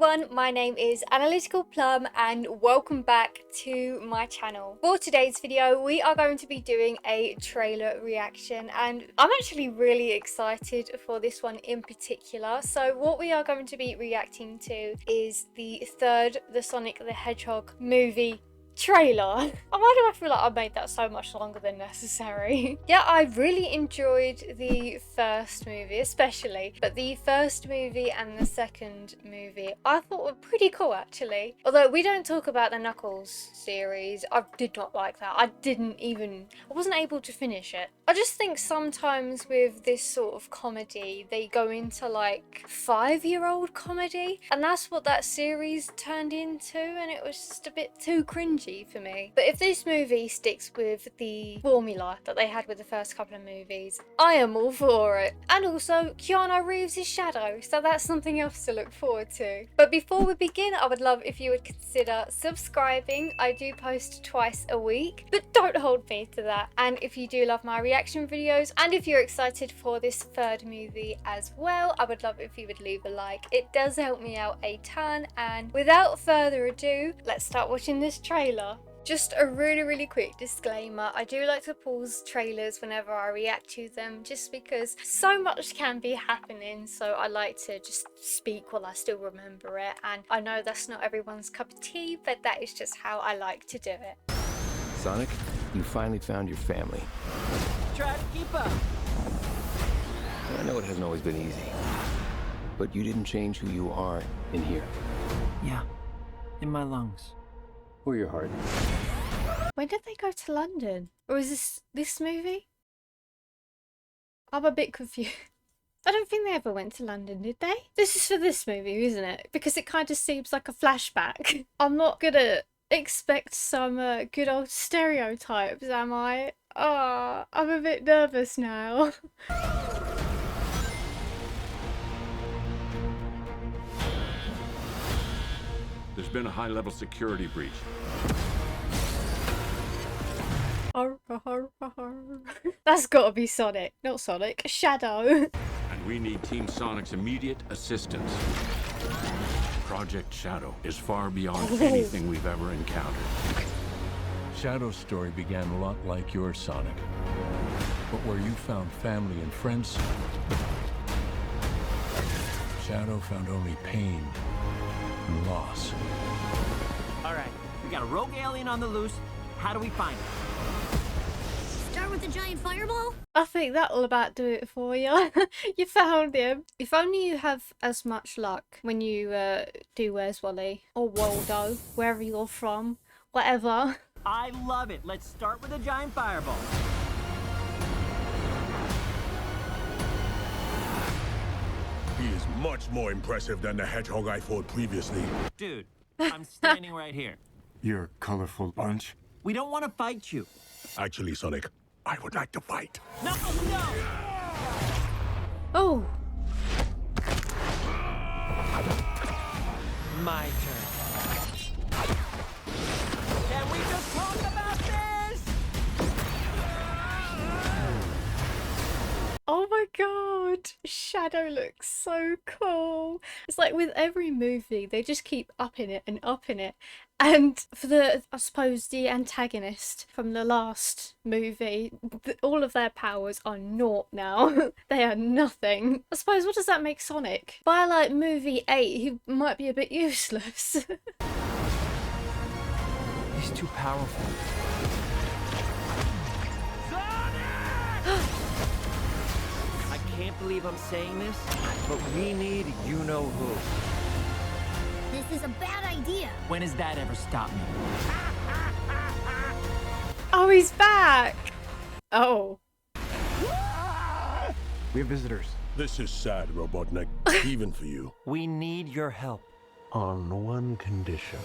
everyone, my name is Analyticalplum and welcome back to my channel. For today's video we are going to be doing a trailer reaction and I'm actually really excited for this one in particular. So what we are going to be reacting to is the third The Sonic the Hedgehog movie trailer. Why do I feel like I made that so much longer than necessary? Yeah, I really enjoyed the first movie especially, but the first movie and the second movie I thought were pretty cool actually. Although we don't talk about the Knuckles series, I did not like that. I wasn't able to finish it. I just think sometimes with this sort of comedy they go into like 5-year-old comedy, and that's what that series turned into, and it was just a bit too cringy for me. But if this movie sticks with the formula that they had with the first couple of movies, I am all for it. And also Keanu Reeves is Shadow, so that's something else to look forward to. But before we begin, I would love if you would consider subscribing. I do post twice a week, but don't hold me to that. And if you do love my reaction videos and if you're excited for this third movie as well, I would love if you would leave a like. It does help me out a ton. And without further ado, let's start watching this trailer. Just a really quick disclaimer, I do like to pause trailers whenever I react to them just because so much can be happening, so I like to just speak while I still remember it. And I know that's not everyone's cup of tea, but that is just how I like to do it. Sonic, you finally found your family. Try to keep up. I know it hasn't always been easy, but you didn't change who you are in here. Yeah, in my lungs. Or your heart. When did they go to London? Or is this movie? I'm a bit confused. I don't think they ever went to London, did they? This is for this movie, isn't it? Because it kind of seems like a flashback. I'm not gonna expect some good old stereotypes, am I? Oh, I'm a bit nervous now. There's been a high-level security breach. That's gotta be Sonic. Not Sonic, Shadow. And we need Team Sonic's immediate assistance. Project Shadow is far beyond anything we've ever encountered. Shadow's story began a lot like your Sonic. But where you found family and friends, Shadow found only pain and loss. All right, we got a rogue alien on the loose. How do we find him? Start with a giant fireball? I think that'll about do it for you. You found him. If only you have as much luck when you do Where's Wally or Waldo, wherever you're from, whatever. I love it. Let's start with a giant fireball. He is much more impressive than the hedgehog I fought previously. Dude, I'm standing right here. You're a colorful bunch. We don't want to fight you. Actually, Sonic, I would like to fight. No! Oh. My turn. Can we just talk about this? Oh my god, Shadow looks so cool. It's like with every movie, they just keep upping it and upping it. And for I suppose, the antagonist from the last movie, all of their powers are naught now. They are nothing. I suppose, what does that make Sonic? By like movie 8, he might be a bit useless. He's too powerful. I can't believe I'm saying this, but we need you-know-who. This is a bad idea. When has that ever stopped me? Oh, he's back. Oh. We have visitors. This is sad, Robotnik. Even for you. We need your help. On one condition.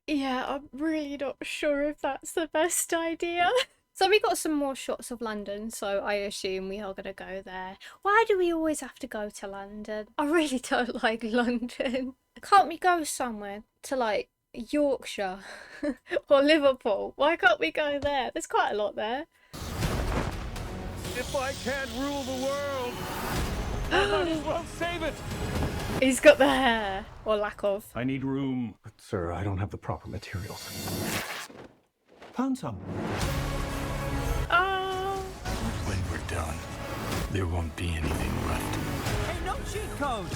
Yeah, I'm really not sure if that's the best idea. So we got some more shots of London, so I assume we are going to go there. Why do we always have to go to London? I really don't like London. Can't we go somewhere to like Yorkshire or Liverpool? Why can't we go there? There's quite a lot there. If I can't rule the world, I might as well save it. He's got the hair, or lack of. I need room. But, sir, I don't have the proper materials. Found some. Oh. When we're done, there won't be anything left. Hey, no cheat code.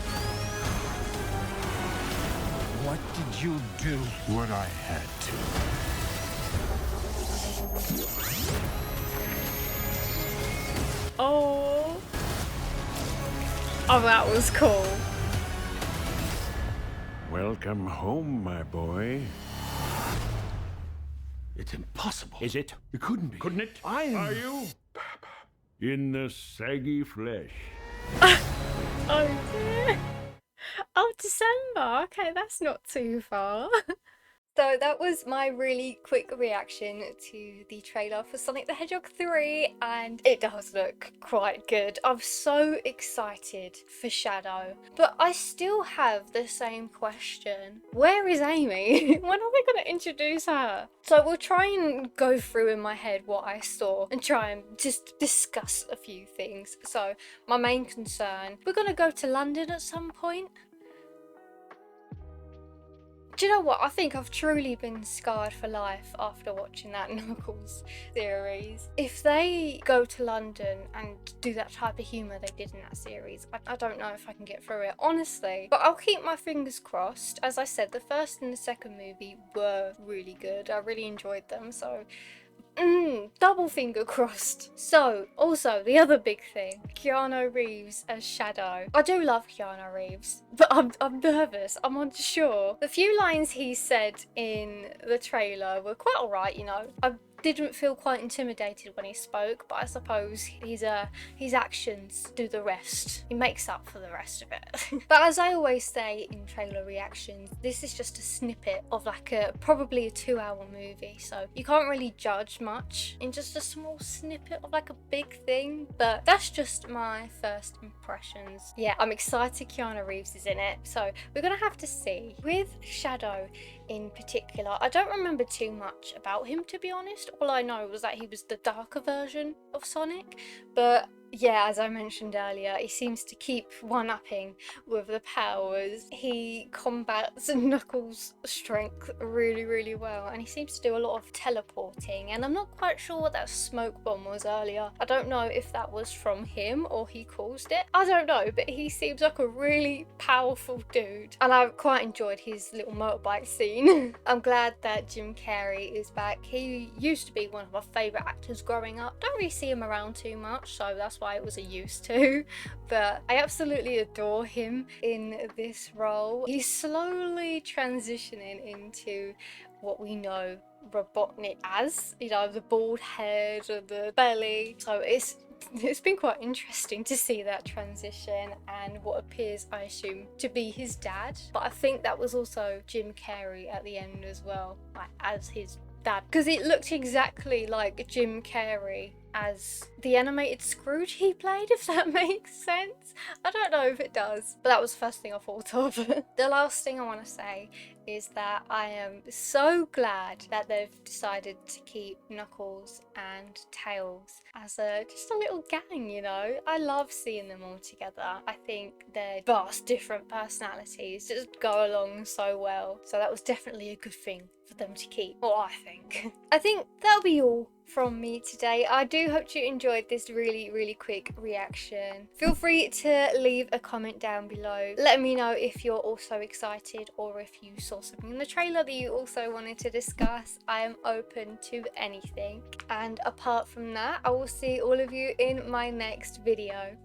What did you do? What I had to. Oh. Oh, that was cool. Welcome home, my boy. It's impossible. Is it? It couldn't be. Couldn't it? I am... Are you? In the saggy flesh. Oh dear. Oh, December. Okay, that's not too far. So that was my really quick reaction to the trailer for Sonic the Hedgehog 3, and it does look quite good. I'm so excited for Shadow, but I still have the same question. Where is Amy? When are they going to introduce her? So we'll try and go through in my head what I saw and try and just discuss a few things. So my main concern, we're going to go to London at some point. Do you know what? I think I've truly been scarred for life after watching that Knuckles series. If they go to London and do that type of humour they did in that series, I don't know if I can get through it, honestly. But I'll keep my fingers crossed. As I said, the first and the second movie were really good. I really enjoyed them, so... double finger crossed. So, also, the other big thing, Keanu Reeves as Shadow. I do love Keanu Reeves, but I'm nervous, I'm unsure. The few lines he said in the trailer were quite alright, you know. I didn't feel quite intimidated when he spoke, but I suppose his actions do the rest. He makes up for the rest of it. But as I always say in trailer reactions, this is just a snippet of like probably a 2-hour movie, so you can't really judge much in just a small snippet of like a big thing, but that's just my first impressions. Yeah, I'm excited Keanu Reeves is in it, so we're gonna have to see. With Shadow in particular, I don't remember too much about him, to be honest. All I know was that he was the darker version of Sonic, but yeah, as I mentioned earlier, he seems to keep one-upping with the powers. He combats Knuckles' strength really, really well, and he seems to do a lot of teleporting, and I'm not quite sure what that smoke bomb was earlier. I don't know if that was from him or he caused it. I don't know, but he seems like a really powerful dude, and I quite enjoyed his little motorbike scene. I'm glad that Jim Carrey is back. He used to be one of my favourite actors growing up. Don't really see him around too much, so that's why it was a used to, but I absolutely adore him in this role. He's slowly transitioning into what we know Robotnik as, you know, the bald head and the belly, so it's been quite interesting to see that transition and what appears, I assume, to be his dad. But I think that was also Jim Carrey at the end as well, like as his dad, because it looked exactly like Jim Carrey as the animated Scrooge he played, if that makes sense. I don't know if it does, but that was the first thing I thought of. The last thing I want to say is that I am so glad that they've decided to keep Knuckles and Tails as just a little gang, you know. I love seeing them all together. I think their vast different personalities just go along so well, so that was definitely a good thing for them to keep, or I think. I think that'll be all from me today. I do hope you enjoyed this really quick reaction. Feel free to leave a comment down below. Let me know if you're also excited or if you saw something in the trailer that you also wanted to discuss. I am open to anything. And apart from that, I will see all of you in my next video.